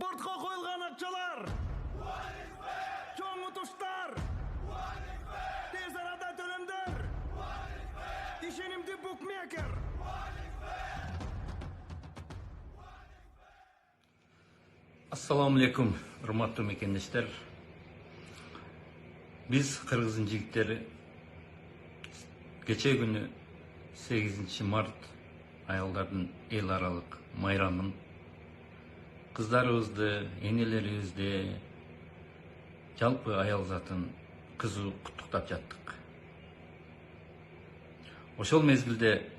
Спортқа қойылған ақшалар, чоң ұтыштар, тез арада төлемдер, işenimді букмекер. Assalamu alaikum, hurmatly mekendештер. Biz Kırgız'ın jigitleri geçe günü 8 Mart ayolların el aralık mayramın kızlarыбызды, энелерибизди, жалпы аял затын кызуу куттуктап жаттык. Ошол мезгилде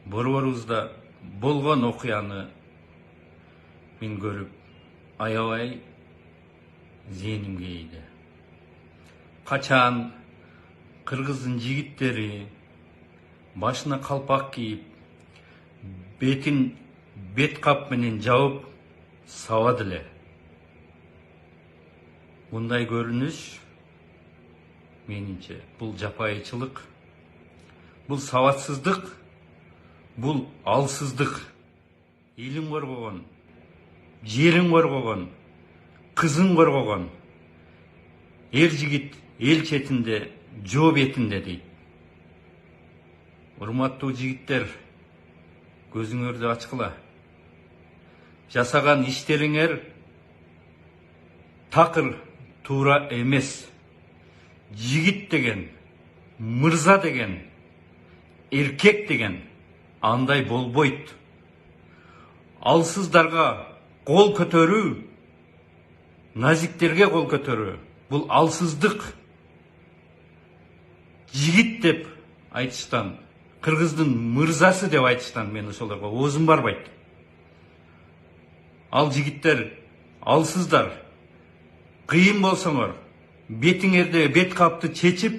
борборубузда болгон окуяны мен көрүп, аябай зээнимге ийди. Качан Кыргыздын жигиттери башына калпак кийип, бетин бет кап менен жабып сабады эле. Мындай көрүнүш менимче бул жапайычылык, бул сабатсыздык, бул алсыздык. Элин коргогон, жерин коргогон, кызын коргогон эр жигит эл четинде, жоо бетинде дейт. Урматтуу жигиттер, көзүңөрдү ачкыла. Жасаган иштериңер такыр туура эмес. Жигит деген, мырза деген, эркек деген андай болбойт. Алсыздарга кол көтөрүү, назиктерге кол көтөрүү бул алсыздык. Жигит деп айтыштан, Кыргыздын мырзасы деп айтыштан мен ошолорго оозум барбайт. Ал жигиттер, алсыздар, кыйын болсоңор, бетиңерде бет капты чечип,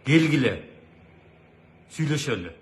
келгиле, сүйлөшөлү.